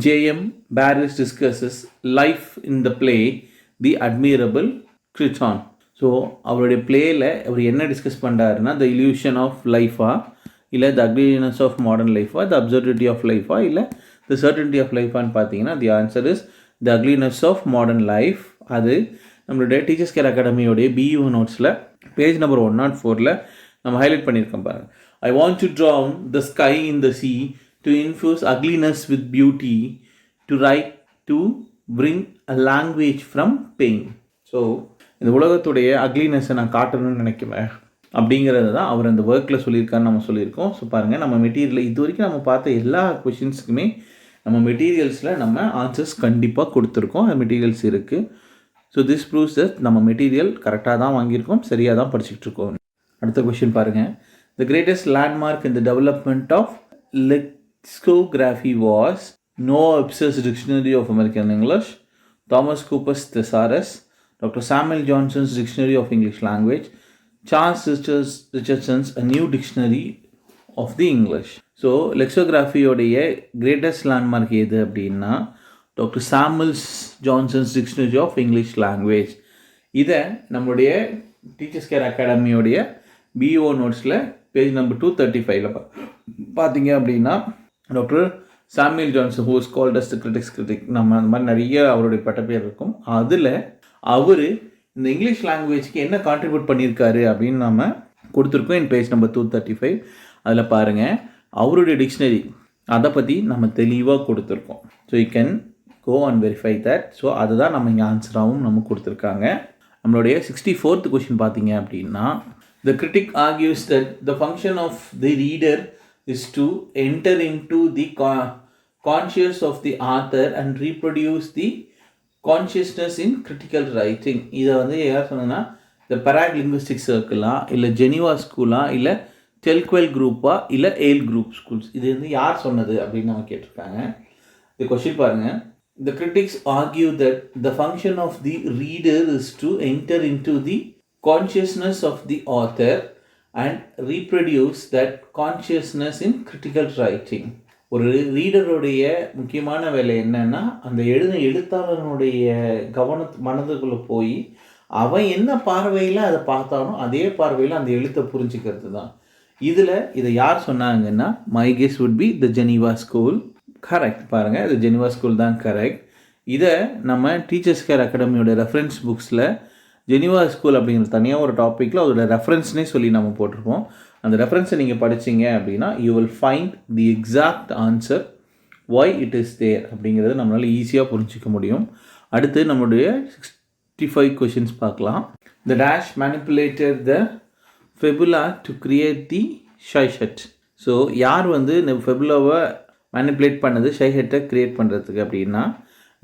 JM Barrie's discusses life in the play the admirable Crichton. So அவருடைய பிளேயில் அவர் என்ன டிஸ்கஸ் பண்ணுறாருன்னா, த இல்யூஷன் ஆஃப் லைஃபா, இல்லை த அக்லினஸ் ஆஃப் மாடர்ன் லைஃபா, த அப்சர்டிட்டி ஆஃப் லைஃபா, இல்லை த சர்டனிட்டி ஆஃப் லைஃபான்னு பார்த்தீங்கன்னா the answer is the ugliness of modern life. அது நம்மளுடைய டீச்சர்ஸ் கேர் அகாடமியோடைய பிஇஓ நோட்ஸில் பேஜ் நம்பர் 104 நம்ம ஹைலைட் பண்ணியிருக்கோம் பாருங்கள். I want to drown the sky in the sea, to infuse ugliness with beauty, to write, to bring a language from pain. So இந்த உலகத்துடைய அக்லினஸை நான் காட்டணும்னு நினைக்கிறேன் அப்படிங்கிறது தான் அவர் அந்த ஒர்க்கில் சொல்லியிருக்காருன்னு நம்ம சொல்லியிருக்கோம். ஸோ பாருங்கள், நம்ம மெட்டீரியல் இது வரைக்கும் நம்ம பார்த்த எல்லா கொஷின்ஸுக்குமே நம்ம மெட்டீரியல்ஸில் நம்ம ஆன்சர்ஸ் கண்டிப்பாக கொடுத்துருக்கோம். அந்த மெட்டீரியல்ஸ் இருக்குது. ஸோ திஸ் ப்ரூவ்ஸ் தட் நம்ம மெட்டீரியல் கரெக்டாக தான் வாங்கியிருக்கோம், சரியாக தான் படிச்சுட்டு இருக்கோம். அடுத்த கொஷின் பாருங்கள். The greatest landmark in the development of lexicography was Noah Webster's Dictionary of American English, Thomas Cooper's Thesaurus, Dr. Samuel Johnson's Dictionary of English Language, Charles Richardson's A New Dictionary of the English. So லெக்ஸோகிராஃபியோடைய greatest landmark எது அப்படின்னா doctor Samuel Johnson's dictionary of English language. இதை நம்மளுடைய teachers care அகாடமியோடைய PO நோட்ஸில் page number 235 பார்த்தீங்க அப்படின்னா doctor Samuel Johnson who is called as the critics critic, நம்ம அந்த மாதிரி நிறைய அவருடைய பட்டப்பேர் இருக்கும். அதில் அவர் இந்த இங்கிலீஷ் லாங்குவேஜ்க்கு என்ன கான்ட்ரிபியூட் பண்ணியிருக்காரு அப்படின்னு நம்ம கொடுத்துருக்கோம் இன் பேஜ் நம்பர் 235. அதில் பாருங்கள், அவருடைய டிக்ஷனரி அதை பற்றி நம்ம தெளிவாக கொடுத்துருக்கோம். So you can go and verify that. So அதுதான் நம்ம இங்கே ஆன்சராகவும் நம்ம கொடுத்துருக்காங்க. நம்மளுடைய 64th கொஷின் பார்த்தீங்க அப்படின்னா, the critic argues that the function of the reader is to enter into the conscience of the author and reproduce the consciousness in critical writing. இதை வந்து யார் சொன்னதுன்னா இந்த பெராக் லிங்குவிஸ்டிக் சர்க்கிளா, இல்லை ஜெனிவா ஸ்கூலா, இல்லை டெல்க்வெல் குரூப்பா, இல்லை ஏல் குரூப் ஸ்கூல்ஸ், இது வந்து யார் சொன்னது அப்படின்னு நம்ம கேட்டிருக்காங்க. இந்த கொஸ்டின் பாருங்கள். The critics argue that the function of the reader is to enter into the consciousness of the author and reproduce that consciousness in critical writing. ஒரு ரீடருடைய முக்கியமான வேலை என்னன்னா, அந்த எழுத்தாளனுடைய மனதுக்குள்ளே போய் அவன் என்ன பார்வையில் அதை பார்த்தானோ அதே பார்வையில் அந்த எழுத்தை புரிஞ்சுக்கிறது தான். இதை யார் சொன்னாங்கன்னா, my guess would be the Geneva School. Correct. பாருங்கள், இது ஜெனிவா ஸ்கூல் தான் கரெக்ட். இதை நம்ம டீச்சர்ஸ் கேர் அகாடமியோட ரெஃபரன்ஸ் புக்ஸில் ஜெனிவா ஸ்கூல் அப்படிங்கிற தனியாக ஒரு டாப்பிக்கில் அதோட ரெஃபரன்ஸ்னே சொல்லி நம்ம போட்டிருப்போம். அந்த ரெஃபரன்ஸை நீங்கள் படிச்சிங்க அப்படின்னா you will find the exact answer why it is there அப்படிங்கிறது நம்மளால் ஈஸியாக புரிஞ்சிக்க முடியும். அடுத்து நம்மளுடைய 65 கொஷின்ஸ் பார்க்கலாம். The dash manipulated the fabula to create the syuzhet. So யார் வந்து இந்த ஃபெபுலாவை மேனிப்புலேட் பண்ணது ஷைஹெட்டை கிரியேட் பண்ணுறதுக்கு அப்படின்னா,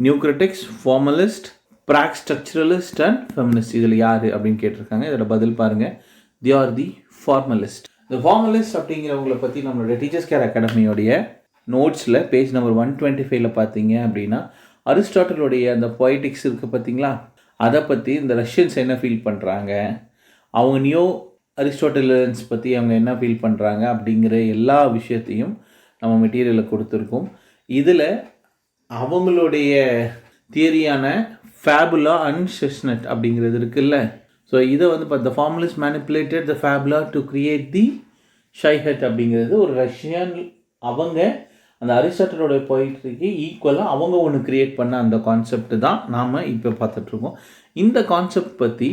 new critics, formalist, Prague structuralist and feminist. இதில் யார் அப்படின்னு கேட்டிருக்காங்க. இதோட பதில் பாருங்கள். The are the formalist. இந்த ஃபார்மலிஸ்ட் அப்படிங்கிறவங்களை பற்றி நம்மளுடைய டீச்சர்ஸ் கேர் அகாடமியோடைய நோட்ஸில் பேஜ் நம்பர் 125 பார்த்தீங்க அப்படின்னா, அரிஸ்டாட்டிலுடைய அந்த பொய்டிக்ஸ் இருக்குது பார்த்தீங்களா, அதை பற்றி இந்த ரஷ்யன்ஸ் என்ன ஃபீல் பண்ணுறாங்க, அவங்க நியூ அரிஸ்டாட்டிலியன்ஸ் பற்றி அவங்க என்ன ஃபீல் பண்ணுறாங்க அப்படிங்கிற எல்லா விஷயத்தையும் நம்ம மெட்டீரியலில் கொடுத்துருக்கோம். இதில் அவங்களுடைய தியரியான ஃபேபுலா அண்ட் செஸ்னட் அப்படிங்கிறது இருக்குல்ல. ஸோ இதை வந்து இப்போ the formalist manipulated the fabula to create the syuzhet அப்படிங்கிறது ஒரு ரஷ்யன், அவங்க அந்த அரிஸ்டாட்டிலோட போயிட்ருக்கு ஈக்குவலாக அவங்க ஒன்று க்ரியேட் பண்ண அந்த கான்செப்ட் தான் நாம் இப்போ பார்த்துட்ருக்கோம். இந்த கான்செப்ட் பற்றி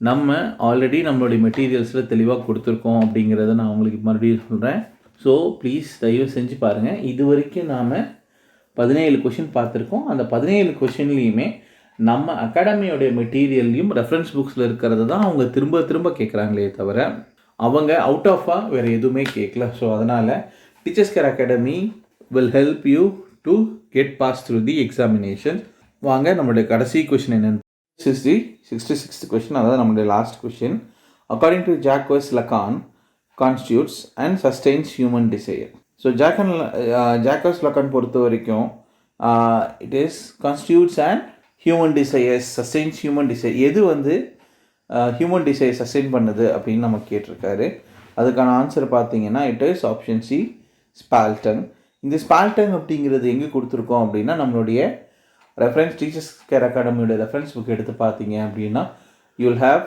நம்ம ஆல்ரெடி நம்மளுடைய மெட்டீரியல்ஸில் தெளிவாக கொடுத்துருக்கோம் அப்படிங்கிறத நான் உங்களுக்கு மறுபடியும் சொல்கிறேன். ஸோ ப்ளீஸ் தயவு செஞ்சு பாருங்கள். இது வரைக்கும் நாம் 17 கொஷின் பார்த்துருக்கோம். அந்த 17 கொஷின்லேயுமே நம்ம அகாடமியோடைய மெட்டீரியல்லையும் ரெஃபரன்ஸ் புக்ஸில் இருக்கிறது தான் அவங்க திரும்ப திரும்ப கேட்குறாங்களே தவிர அவங்க அவுட் ஆஃபாக வேறு எதுவுமே கேட்கல. ஸோ அதனால் teachers care academy will help you to get pass through the examination. வாங்க நம்மளுடைய கடைசி கொஷின் என்னென்னு. 66th கொஷின், அதாவது நம்மளுடைய last question. According to Jacques Lacan constitutes and sustains human desire. So Jacques Lacan பொறுத்த வரைக்கும் it is constitutes and human desires, sustains human desire. எது வந்து human desire sustain பண்ணுது அப்படின்னு நம்ம கேட்டிருக்காரு. அதுக்கான ஆன்சர் பார்த்தீங்கன்னா it is option C, ஸ்பால்டன். இந்த ஸ்பால்டன் அப்படிங்கிறது எங்கே கொடுத்துருக்கோம் அப்படின்னா, நம்மளுடைய ரெஃபரன்ஸ் டீச்சர்ஸ் கேர் அகாடமியோட ரெஃபரன்ஸ் புக் எடுத்து பார்த்தீங்க அப்படின்னா you will have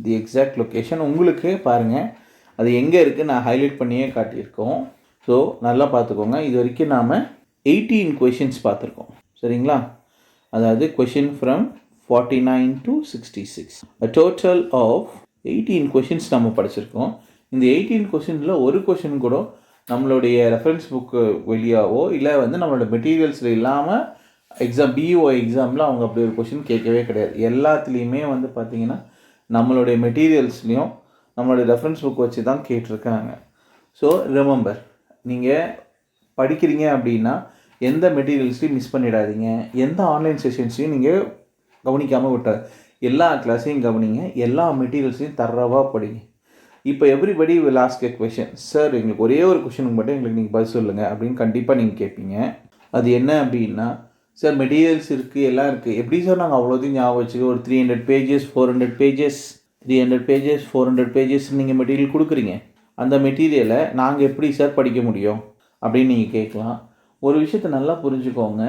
the exact location. உங்களுக்கு பாருங்கள் அது எங்கே இருக்குது நான் ஹைலைட் பண்ணியே காட்டியிருக்கோம். ஸோ நல்லா பார்த்துக்கோங்க. இது வரைக்கும் நாம் 18 கொஷின்ஸ் பார்த்துருக்கோம், சரிங்களா? அதாவது question from 49 to 66, a total of 18 questions நம்ம படிச்சிருக்கோம். இந்த 18 கொஷினில் ஒரு கொஷின் கூட நம்மளுடைய ரெஃபரன்ஸ் புக்கு வெளியாகவோ இல்லை வந்து நம்மளோட மெட்டீரியல்ஸில் இல்லாமல் பிஇஓ எக்ஸாமில் அவங்க அப்படி ஒரு கொஷின் கேட்கவே கிடையாது. எல்லாத்துலேயுமே வந்து பார்த்திங்கன்னா நம்மளுடைய மெட்டீரியல்ஸ்லேயும் நம்மளுடைய ரெஃபரன்ஸ் புக் வச்சு தான் கேட்டிருக்காங்க. ஸோ ரிமெம்பர், நீங்கள் படிக்கிறீங்க அப்படின்னா எந்த மெட்டீரியல்ஸ்லையும் மிஸ் பண்ணிடாதீங்க. எந்த ஆன்லைன் செஷன்ஸையும் நீங்கள் கவனிக்காமல் விட்டாது. எல்லா கிளாஸையும் கவனிங்க, எல்லா மெட்டீரியல்ஸையும் தரவாக படிங்க. இப்போ everybody will ask a question, sir எங்களுக்கு ஒரே ஒரு கொஷனுக்கு மட்டும் எங்களுக்கு நீங்கள் பதில் சொல்லுங்கள் அப்படின்னு கண்டிப்பாக நீங்கள் கேட்பீங்க. அது என்ன அப்படின்னா, சார் மெட்டீரியல்ஸ் இருக்குது, எல்லாம் இருக்குது, எப்படி சார் நாங்கள் அவ்வளோதையும் ஞாபகம் வச்சுக்க ஒரு 300 pages 400 pages 300 pages 400 pages நீங்கள் மெட்டீரியல் கொடுக்குறீங்க, அந்த மெட்டீரியலை நாங்கள் எப்படி சார் படிக்க முடியும் அப்படின்னு நீங்கள் கேட்கலாம். ஒரு விஷயத்தை நல்லா புரிஞ்சுக்கோங்க,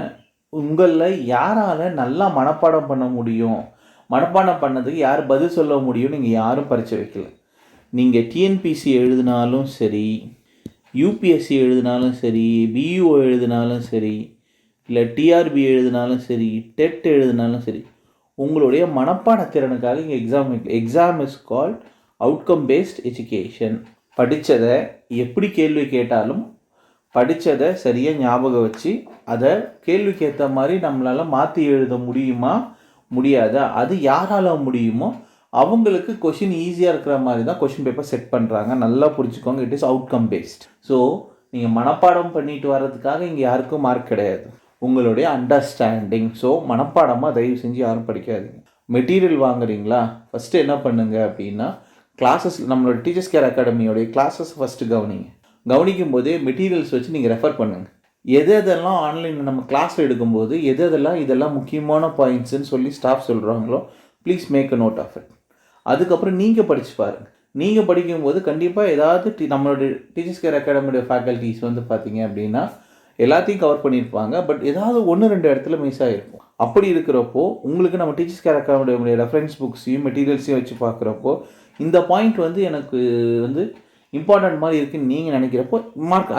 உங்களில் யாரால் நல்லா மனப்பாடம் பண்ண முடியும், மனப்பாடம் பண்ணதுக்கு யார் பதில் சொல்ல முடியும், நீங்கள் யாரும் பரீட்சை வைக்கல. நீங்கள் டிஎன்பிசி எழுதினாலும் சரி, யூபிஎஸ்சி எழுதினாலும் சரி, பிஇஓ எழுதினாலும் சரி, இல்லை டிஆர்பி எழுதினாலும் சரி, டெட் எழுதினாலும் சரி, உங்களுடைய மனப்பாட திறனுக்காக இங்கே exam is called outcome paste education. படித்ததை எப்படி கேள்வி கேட்டாலும் படித்ததை சரியாக ஞாபகம் வச்சு அதை கேள்விக்கு ஏற்ற மாதிரி நம்மளால் மாற்றி எழுத முடியுமா முடியாதா, அது யாரால் முடியுமோ அவங்களுக்கு கொஷின் ஈஸியாக இருக்கிற மாதிரி தான் கொஷின் பேப்பர் செட் பண்ணுறாங்க. நல்லா புரிஞ்சுக்கோங்க, it is outcome paste. So நீங்கள் மனப்பாடம் பண்ணிட்டு வர்றதுக்காக இங்கே யாருக்கும் மார்க் கிடையாது. உங்களுடைய அண்டர்ஸ்டாண்டிங். ஸோ மனப்பாடமாக தயவு செஞ்சு யாரும் படிக்காதீங்க. மெட்டீரியல் வாங்குறீங்களா, ஃபஸ்ட்டு என்ன பண்ணுங்க அப்படின்னா, கிளாஸஸ் நம்மளோட டீச்சர்ஸ் கேர் அகாடமியோடைய கிளாஸஸ் ஃபஸ்ட்டு கவனிங்க. கவனிக்கும் போதே மெட்டீரியல்ஸ் வச்சு நீங்கள் ரெஃபர் பண்ணுங்கள். எதெல்லாம் ஆன்லைனில் நம்ம கிளாஸில் எடுக்கும்போது இதெல்லாம் முக்கியமான பாயிண்ட்ஸுன்னு சொல்லி ஸ்டாஃப் சொல்கிறாங்களோ please make a note of it. அதுக்கப்புறம் நீங்கள் படித்து பாருங்கள். நீங்கள் படிக்கும்போது கண்டிப்பாக ஏதாவது நம்மளோட டீச்சர்ஸ் கேர் அகாடமியோட ஃபேக்கல்ட்டிஸ் வந்து பார்த்தீங்க அப்படின்னா எல்லாத்தையும் கவர் பண்ணியிருப்பாங்க. பட் ஏதாவது 1-2 இடத்துல மிஸ் ஆகிருக்கும். அப்படி இருக்கிறப்போ உங்களுக்கு நம்ம டீச்சர்ஸ் கேர் அகாடமியோட ரெஃபரன்ஸ் புக்ஸையும் மெட்டீரியல்ஸையும் வச்சு பார்க்குறப்போ இந்த பாயிண்ட் வந்து எனக்கு வந்து இம்பார்ட்டன்ட் மாதிரி இருக்குன்னு நீங்கள் நினைக்கிறப்போ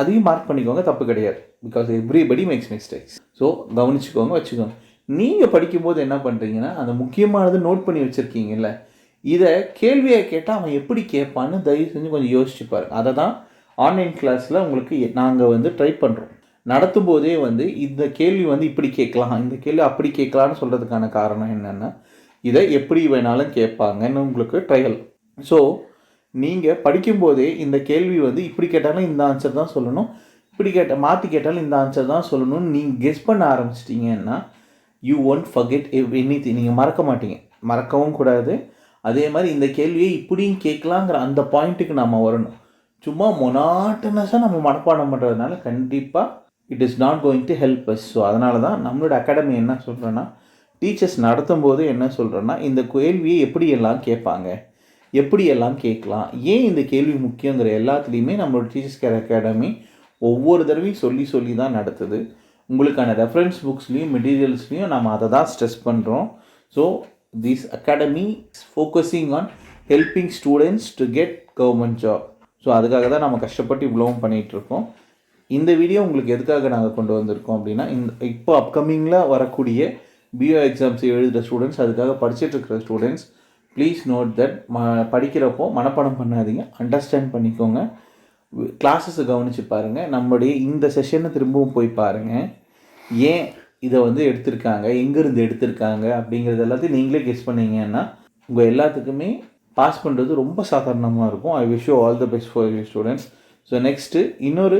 அதையும் மார்க் பண்ணிக்கோங்க, தப்பு கிடையாது. Because everybody makes mistakes. So கவனிச்சுக்கோங்க, வச்சுக்கோங்க. நீங்கள் படிக்கும்போது என்ன பண்ணுறீங்கன்னா அந்த முக்கியமானது நோட் பண்ணி வச்சுருக்கீங்கல்ல, இதை கேள்வியை கேட்டால் அவன் எப்படி கேட்பான்னு தயவு செஞ்சு கொஞ்சம் யோசிச்சு பாருங்கள். அதை தான் ஆன்லைன் கிளாஸில் உங்களுக்கு நாங்கள் வந்து ட்ரை பண்ணுறோம். நடத்தும் போதே வந்து இந்த கேள்வி வந்து இப்படி கேட்கலாம், இந்த கேள்வி அப்படி கேட்கலான்னு சொல்கிறதுக்கான காரணம் என்னென்னா இதை எப்படி வேணாலும் கேட்பாங்கன்னு உங்களுக்கு ட்ரையல். ஸோ நீங்கள் படிக்கும்போதே இந்த கேள்வி வந்து இப்படி கேட்டாலும் இந்த ஆன்சர் தான் சொல்லணும், இப்படி மாற்றி கேட்டாலும் இந்த ஆன்சர் தான் சொல்லணும்னு நீங்கள் கெஸ் பண்ண ஆரம்பிச்சிட்டிங்கன்னா யூ ஒன்ட் ஃபர்கெட் எனிதிங். நீங்கள் மறக்க மாட்டீங்க, மறக்கவும் கூடாது. அதே மாதிரி இந்த கேள்வியை இப்படியும் கேட்கலாங்கிற அந்த பாயிண்ட்டுக்கு நம்ம வரணும். சும்மா மொனாட்டனஸாக நம்ம மனப்பாடம் பண்ணுறதுனால கண்டிப்பாக it is not going to help us. So அதனால தான் நம்மளோட அகாடமி என்ன சொல்கிறேன்னா, டீச்சர்ஸ் நடத்தும் போது என்ன சொல்கிறேன்னா, இந்த கேள்வியை எப்படியெல்லாம் கேட்பாங்க, எப்படியெல்லாம் கேட்கலாம், ஏன் இந்த கேள்வி முக்கியங்கிற எல்லாத்துலேயுமே நம்மளோட டீச்சர்ஸ் கேர் அகாடமி ஒவ்வொரு தடவையும் சொல்லி தான் நடத்துது. உங்களுக்கான ரெஃபரன்ஸ் புக்ஸ்லேயும் மெட்டீரியல்ஸ்லேயும் நம்ம அதை தான் ஸ்ட்ரெஸ் பண்ணுறோம். So this academy is focusing on helping students to get government job. So அதுக்காக தான் நம்ம கஷ்டப்பட்டு இவ்வளவும் பண்ணிகிட்ருக்கோம். இந்த வீடியோ உங்களுக்கு எதுக்காக நாங்கள் கொண்டு வந்திருக்கோம் அப்படின்னா, இப்போ அப்கமிங்கில் வரக்கூடிய பிஓ எக்ஸாம்ஸ் எழுதுகிற ஸ்டூடெண்ட்ஸ், அதுக்காக படிச்சுட்ருக்கிற ஸ்டூடெண்ட்ஸ், ப்ளீஸ் நோட் தட் படிக்கிறப்போ மனப்பாடம் பண்ணாதீங்க, அண்டர்ஸ்டாண்ட் பண்ணிக்கோங்க. கிளாஸஸை கவனித்து பாருங்கள். நம்மளுடைய இந்த செஷனை திரும்பவும் போய் பாருங்கள். ஏன் இதை வந்து எடுத்திருக்காங்க, எங்கேருந்து எடுத்திருக்காங்க அப்படிங்கிறது எல்லாத்தையும் நீங்களே கெஸ் பண்ணீங்கன்னா உங்கள் எல்லாத்துக்குமே பாஸ் பண்ணுறது ரொம்ப சாதாரணமாக இருக்கும். I wish you all the best for you students. So next இன்னொரு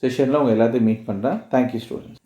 செஷனில் உங்கள் எல்லாத்தையும் மீட் பண்ணுறேன். Thank you students.